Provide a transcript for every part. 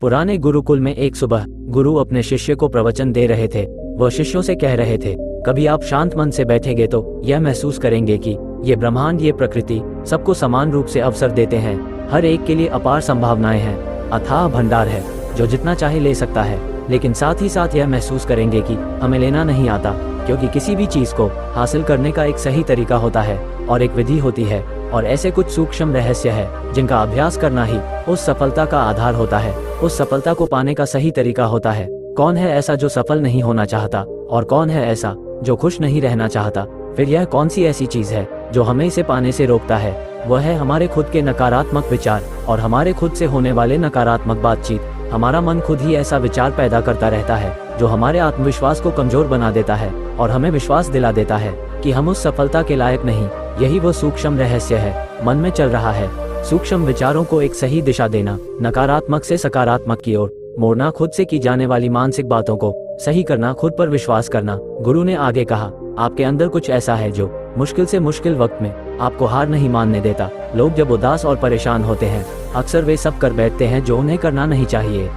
पुराने गुरुकुल में एक सुबह गुरु अपने शिष्य को प्रवचन दे रहे थे। वह शिष्यों से कह रहे थे, कभी आप शांत मन से बैठेंगे तो यह महसूस करेंगे कि ये ब्रह्मांड, ये प्रकृति सबको समान रूप से अवसर देते हैं। हर एक के लिए अपार संभावनाएं हैं, अथाह भंडार है जो जितना चाहे ले सकता है। लेकिन साथ ही साथ यह महसूस करेंगे कि हमें लेना नहीं आता, क्योंकि किसी भी चीज को हासिल करने का एक सही तरीका होता है और एक विधि होती है, और ऐसे कुछ सूक्ष्म रहस्य है जिनका अभ्यास करना ही उस सफलता का आधार होता है। उस सफलता को पाने का सही तरीका होता है। कौन है ऐसा जो सफल नहीं होना चाहता, और कौन है ऐसा जो खुश नहीं रहना चाहता? फिर यह कौन सी ऐसी चीज है जो हमें इसे पाने से रोकता है? वह है हमारे खुद के नकारात्मक विचार और हमारे खुद से होने वाले नकारात्मक बातचीत। हमारा मन खुद ही ऐसा विचार पैदा करता रहता है जो हमारे आत्मविश्वास को कमजोर बना देता है और हमें विश्वास दिला देता है कि हम उस सफलता के लायक नहीं। यही वो सूक्ष्म रहस्य है, मन में चल रहा है। सूक्ष्म विचारों को एक सही दिशा देना, नकारात्मक से सकारात्मक की ओर मोड़ना, खुद से की जाने वाली मानसिक बातों को सही करना, खुद पर विश्वास करना। गुरु ने आगे कहा, आपके अंदर कुछ ऐसा है जो मुश्किल से मुश्किल वक्त में आपको हार नहीं मानने देता। लोग जब उदास और परेशान होते हैं, अक्सर वे सब कर बैठते हैं जो उन्हें करना नहीं चाहिए।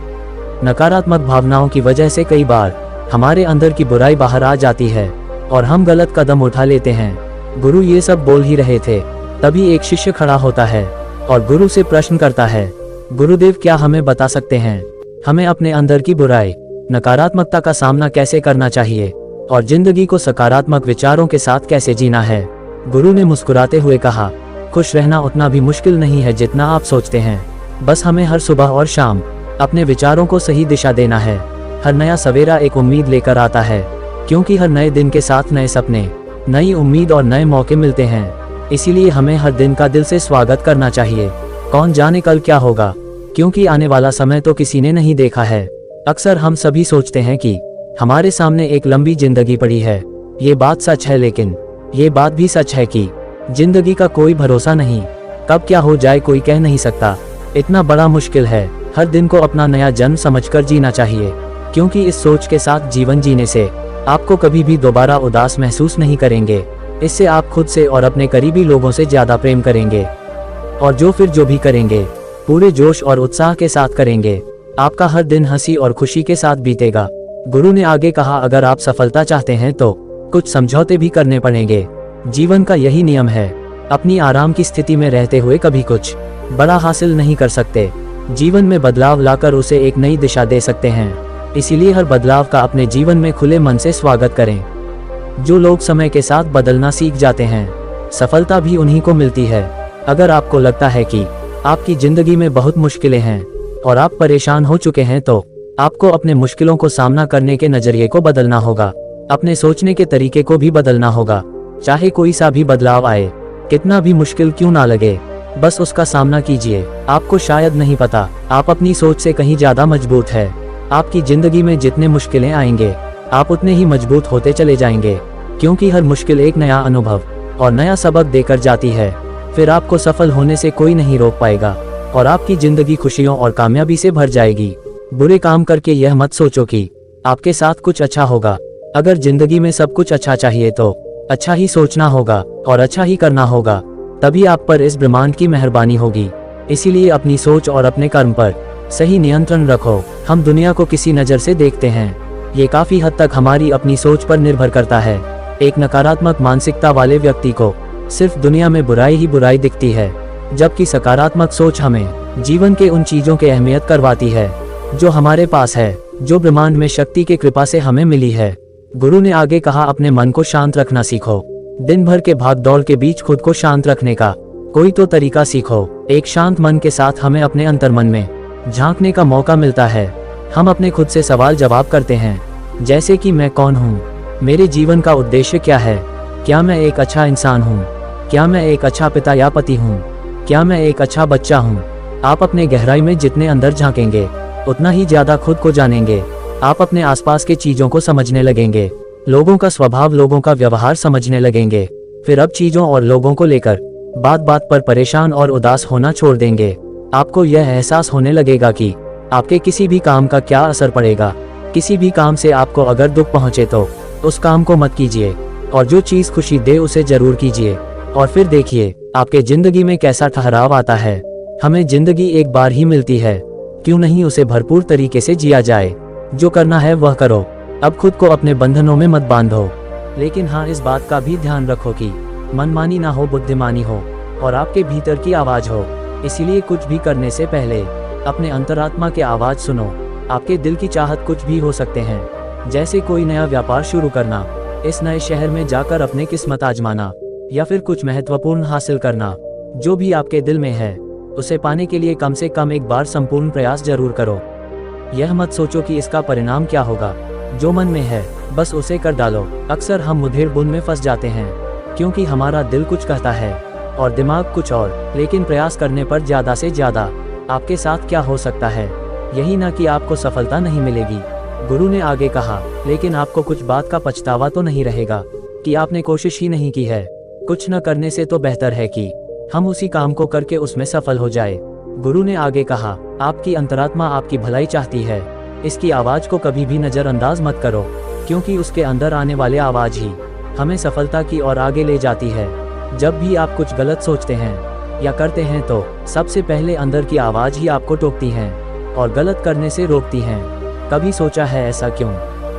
नकारात्मक भावनाओं की वजह से कई बार हमारे अंदर की बुराई बाहर आ जाती है और हम गलत कदम उठा लेते हैं। गुरु ये सब बोल ही रहे थे, तभी एक शिष्य खड़ा होता है और गुरु से प्रश्न करता है, गुरुदेव क्या हमें बता सकते हैं, हमें अपने अंदर की बुराई, नकारात्मकता का सामना कैसे करना चाहिए और जिंदगी को सकारात्मक विचारों के साथ कैसे जीना है? गुरु ने मुस्कुराते हुए कहा, खुश रहना उतना भी मुश्किल नहीं है जितना आप सोचते हैं। बस हमें हर सुबह और शाम अपने विचारों को सही दिशा देना है। हर नया सवेरा एक उम्मीद लेकर आता है, क्योंकि हर नए दिन के साथ नए सपने, नई उम्मीद और नए मौके मिलते हैं। इसीलिए हमें हर दिन का दिल से स्वागत करना चाहिए। कौन जाने कल क्या होगा, क्योंकि आने वाला समय तो किसी ने नहीं देखा है। अक्सर हम सभी सोचते हैं कि हमारे सामने एक लंबी जिंदगी पड़ी है। ये बात सच है, लेकिन ये बात भी सच है कि जिंदगी का कोई भरोसा नहीं, कब क्या हो जाए कोई कह नहीं सकता। इतना बड़ा मुश्किल है, हर दिन को अपना नया जन्म समझकर जीना चाहिए, क्योंकि इस सोच के साथ जीवन जीने से आपको कभी भी दोबारा उदास महसूस नहीं करेंगे। इससे आप खुद से और अपने करीबी लोगों से ज्यादा प्रेम करेंगे, और जो भी करेंगे पूरे जोश और उत्साह के साथ करेंगे। आपका हर दिन हंसी और खुशी के साथ बीतेगा। गुरु ने आगे कहा, अगर आप सफलता चाहते हैं तो कुछ समझौते भी करने पड़ेंगे। जीवन का यही नियम है, अपनी आराम की स्थिति में रहते हुए कभी कुछ बड़ा हासिल नहीं कर सकते। जीवन में बदलाव लाकर उसे एक नई दिशा दे सकते हैं। इसीलिए हर बदलाव का अपने जीवन में खुले मन से स्वागत करें। जो लोग समय के साथ बदलना सीख जाते हैं, सफलता भी उन्हीं को मिलती है। अगर आपको लगता है कि आपकी जिंदगी में बहुत मुश्किलें हैं और आप परेशान हो चुके हैं, तो आपको अपने मुश्किलों को सामना करने के नजरिए को बदलना होगा। अपने सोचने के तरीके को भी बदलना होगा। चाहे कोई सा भी बदलाव आए, कितना भी मुश्किल क्यों ना लगे, बस उसका सामना कीजिए। आपको शायद नहीं पता, आप अपनी सोच से कहीं ज्यादा मजबूत है। आपकी जिंदगी में जितने मुश्किलें आएंगे, आप उतने ही मजबूत होते चले जाएंगे, क्योंकि हर मुश्किल एक नया अनुभव और नया सबक देकर जाती है। फिर आपको सफल होने से कोई नहीं रोक पाएगा और आपकी जिंदगी खुशियों और कामयाबी से भर जाएगी। बुरे काम करके यह मत सोचो कि आपके साथ कुछ अच्छा होगा। अगर जिंदगी में सब कुछ अच्छा चाहिए तो अच्छा ही सोचना होगा और अच्छा ही करना होगा, तभी आप पर इस ब्रह्मांड की मेहरबानी होगी। इसीलिए अपनी सोच और अपने कर्म पर सही नियंत्रण रखो। हम दुनिया को किसी नजर से देखते हैं, ये काफी हद तक हमारी अपनी सोच पर निर्भर करता है। एक नकारात्मक मानसिकता वाले व्यक्ति को सिर्फ दुनिया में बुराई ही बुराई दिखती है, जबकि सकारात्मक सोच हमें जीवन के उन चीजों की अहमियत करवाती है जो हमारे पास है, जो ब्रह्मांड में शक्ति की कृपा से हमें मिली है। गुरु ने आगे कहा, अपने मन को शांत रखना सीखो। दिन भर के भाग दौड़ के बीच खुद को शांत रखने का कोई तो तरीका सीखो। एक शांत मन के साथ हमें अपने अंतर्मन में झांकने का मौका मिलता है। हम अपने खुद से सवाल जवाब करते हैं, जैसे कि मैं कौन हूँ, मेरे जीवन का उद्देश्य क्या है, क्या मैं एक अच्छा इंसान हूँ, क्या मैं एक अच्छा पिता या पति हूँ, क्या मैं एक अच्छा बच्चा हूँ। आप अपने गहराई में जितने अंदर झांकेंगे, उतना ही ज्यादा खुद को जानेंगे। आप अपने आसपास के चीजों को समझने लगेंगे, लोगों का स्वभाव, लोगों का व्यवहार समझने लगेंगे। फिर अब चीजों और लोगों को लेकर बात बात पर परेशान और उदास होना छोड़ देंगे। आपको यह एहसास होने लगेगा कि आपके किसी भी काम का क्या असर पड़ेगा। किसी भी काम से आपको अगर दुख पहुंचे तो उस काम को मत कीजिए, और जो चीज खुशी दे उसे जरूर कीजिए। और फिर देखिए आपके जिंदगी में कैसा ठहराव आता है। हमें जिंदगी एक बार ही मिलती है, क्यों नहीं उसे भरपूर तरीके से जिया जाए। जो करना है वह करो, अब खुद को अपने बंधनों में मत बांधो। लेकिन हाँ, इस बात का भी ध्यान रखो कि मनमानी ना हो, बुद्धिमानी हो और आपके भीतर की आवाज हो। इसीलिए कुछ भी करने से पहले अपने अंतरात्मा की आवाज सुनो। आपके दिल की चाहत कुछ भी हो सकते हैं, जैसे कोई नया व्यापार शुरू करना, इस नए शहर में जाकर अपने किस्मत आजमाना, या फिर कुछ महत्वपूर्ण हासिल करना। जो भी आपके दिल में है उसे पाने के लिए कम से कम एक बार संपूर्ण प्रयास जरूर करो। यह मत सोचो कि इसका परिणाम क्या होगा। जो मन में है बस उसे कर डालो। अक्सर हम मुठभेड़ बुन में फंस जाते हैं, क्योंकि हमारा दिल कुछ कहता है और दिमाग कुछ और। लेकिन प्रयास करने पर ज्यादा से ज्यादा आपके साथ क्या हो सकता है, यही ना कि आपको सफलता नहीं मिलेगी। गुरु ने आगे कहा, लेकिन आपको कुछ बात का पछतावा तो नहीं रहेगा कि आपने कोशिश ही नहीं की है। कुछ न करने से तो बेहतर है कि हम उसी काम को करके उसमें सफल हो जाए। गुरु ने आगे कहा, आपकी अंतरात्मा आपकी भलाई चाहती है। इसकी आवाज को कभी भी नजरअंदाज मत करो, क्योंकि उसके अंदर आने वाले आवाज ही हमें सफलता की ओर आगे ले जाती है। जब भी आप कुछ गलत सोचते हैं या करते हैं तो सबसे पहले अंदर की आवाज ही आपको टोकती है और गलत करने से रोकती है। कभी सोचा है ऐसा क्यों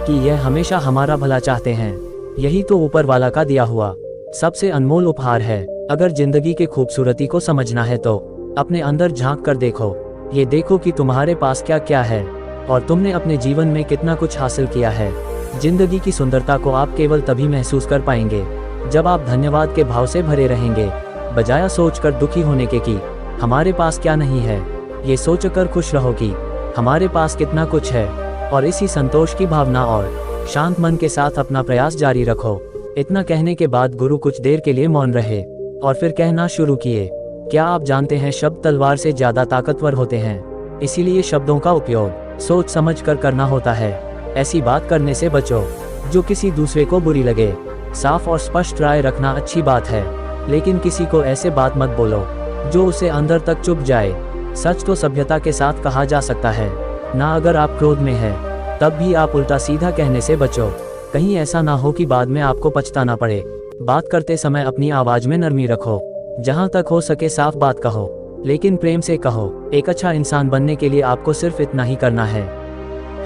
कि यह हमेशा हमारा भला चाहते हैं? यही तो ऊपर वाला का दिया हुआ सबसे अनमोल उपहार है। अगर जिंदगी की खूबसूरती को समझना है तो अपने अंदर झांक कर देखो। ये देखो कि तुम्हारे पास क्या क्या है और तुमने अपने जीवन में कितना कुछ हासिल किया है। जिंदगी की सुंदरता को आप केवल तभी महसूस कर पाएंगे जब आप धन्यवाद के भाव से भरे रहेंगे, बजाय सोचकर दुखी होने के कि हमारे पास क्या नहीं है। ये सोचकर खुश रहो कि हमारे पास कितना कुछ है, और इसी संतोष की भावना और शांत मन के साथ अपना प्रयास जारी रखो। इतना कहने के बाद गुरु कुछ देर के लिए मौन रहे और फिर कहना शुरू किए, क्या आप जानते हैं शब्द तलवार से ज्यादा ताकतवर होते हैं, इसीलिए शब्दों का उपयोग सोच समझ कर करना होता है। ऐसी बात करने से बचो जो किसी दूसरे को बुरी लगे। साफ और स्पष्ट राय रखना अच्छी बात है, लेकिन किसी को ऐसे बात मत बोलो जो उसे अंदर तक चुभ जाए। सच तो सभ्यता के साथ कहा जा सकता है ना। अगर आप क्रोध में हैं तब भी आप उल्टा सीधा कहने से बचो, कहीं ऐसा ना हो कि बाद में आपको पछताना पड़े। बात करते समय अपनी आवाज में नरमी रखो, जहां तक हो सके साफ बात कहो, लेकिन प्रेम से कहो। एक अच्छा इंसान बनने के लिए आपको सिर्फ इतना ही करना है।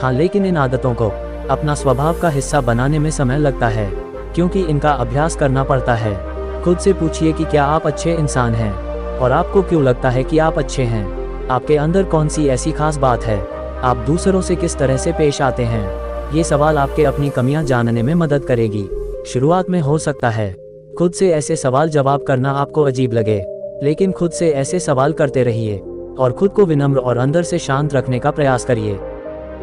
हाँ, लेकिन इन आदतों को अपना स्वभाव का हिस्सा बनाने में समय लगता है, क्योंकि इनका अभ्यास करना पड़ता है। खुद से पूछिए कि क्या आप अच्छे इंसान हैं और आपको क्यों लगता है कि आप अच्छे हैं। आपके अंदर कौन सी ऐसी खास बात है, आप दूसरों से किस तरह से पेश आते हैं। ये सवाल आपके अपनी कमियां जानने में मदद करेगी। शुरुआत में हो सकता है खुद से ऐसे सवाल जवाब करना आपको अजीब लगे, लेकिन खुद से ऐसे सवाल करते रहिए और खुद को विनम्र और अंदर से शांत रखने का प्रयास करिए।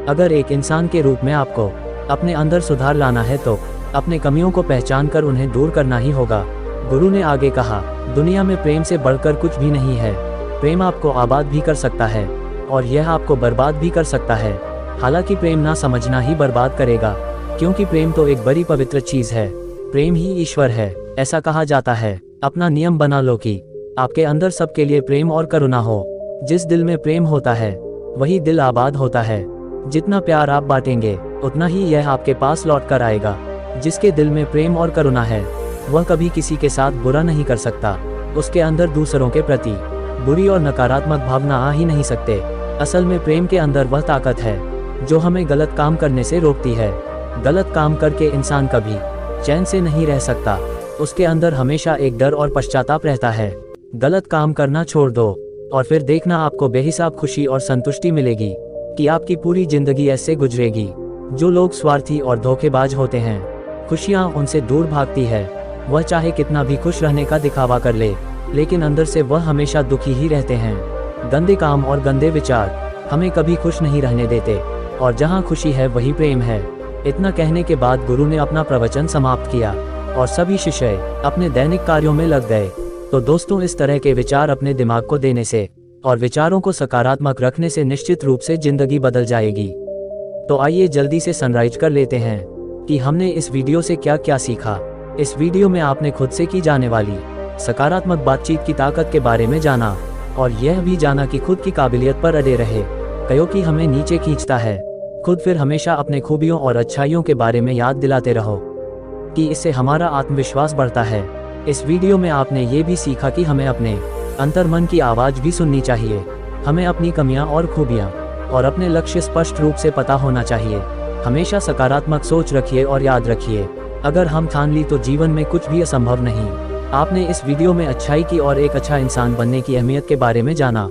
अगर एक इंसान के रूप में आपको अपने अंदर सुधार लाना है तो अपने कमियों को पहचान कर उन्हें दूर करना ही होगा। गुरु ने आगे कहा, दुनिया में प्रेम से बढ़कर कुछ भी नहीं है। प्रेम आपको आबाद भी कर सकता है और यह आपको बर्बाद भी कर सकता है। हालांकि प्रेम ना समझना ही बर्बाद करेगा, क्योंकि प्रेम तो एक बड़ी पवित्र चीज है। प्रेम ही ईश्वर है, ऐसा कहा जाता है। अपना नियम बना लो कि आपके अंदर सबके लिए प्रेम और करुणा हो। जिस दिल में प्रेम होता है वही दिल आबाद होता है। जितना प्यार आप बांटेंगे उतना ही यह आपके पास लौट कर आएगा। जिसके दिल में प्रेम और करुणा है वह कभी किसी के साथ बुरा नहीं कर सकता। उसके अंदर दूसरों के प्रति बुरी और नकारात्मक भावना आ ही नहीं सकते। असल में प्रेम के अंदर वह ताकत है जो हमें गलत काम करने से रोकती है। गलत काम करके इंसान कभी चैन से नहीं रह सकता। उसके अंदर हमेशा एक डर और पश्चाताप रहता है। गलत काम करना छोड़ दो और फिर देखना आपको बेहिसाब खुशी और संतुष्टि मिलेगी कि आपकी पूरी जिंदगी ऐसे गुजरेगी। जो लोग स्वार्थी और धोखेबाज होते हैं, खुशियां उनसे दूर भागती है। वह चाहे कितना भी खुश रहने का दिखावा कर ले, लेकिन अंदर से वह हमेशा दुखी ही रहते हैं। गंदे काम और गंदे विचार हमें कभी खुश नहीं रहने देते, और जहां खुशी है वही प्रेम है। इतना कहने के बाद गुरु ने अपना प्रवचन समाप्त किया और सभी शिष्य अपने दैनिक कार्यों में लग गए। तो दोस्तों, इस तरह के विचार अपने दिमाग को देने से और विचारों को सकारात्मक रखने से निश्चित रूप से जिंदगी बदल जाएगी। तो आइए जल्दी से समराइज कर लेते हैं कि हमने इस वीडियो से क्या क्या सीखा। इस वीडियो में आपने खुद से की जाने वाली सकारात्मक बातचीत की ताकत के बारे में जाना, और यह भी जाना कि खुद की काबिलियत पर अड़े रहे, क्योंकि हमें नीचे खींचता है। खुद फिर हमेशा अपने खूबियों और अच्छाइयों के बारे में याद दिलाते रहो कि इससे हमारा आत्मविश्वास बढ़ता है। इस वीडियो में आपने ये भी सीखा कि हमें अपने अंतर्मन की आवाज़ भी सुननी चाहिए। हमें अपनी कमियां और खूबियां और अपने लक्ष्य स्पष्ट रूप से पता होना चाहिए। हमेशा सकारात्मक सोच रखिए और याद रखिए, अगर हम ठान ली तो जीवन में कुछ भी असंभव नहीं। आपने इस वीडियो में अच्छाई की और एक अच्छा इंसान बनने की अहमियत के बारे में जाना।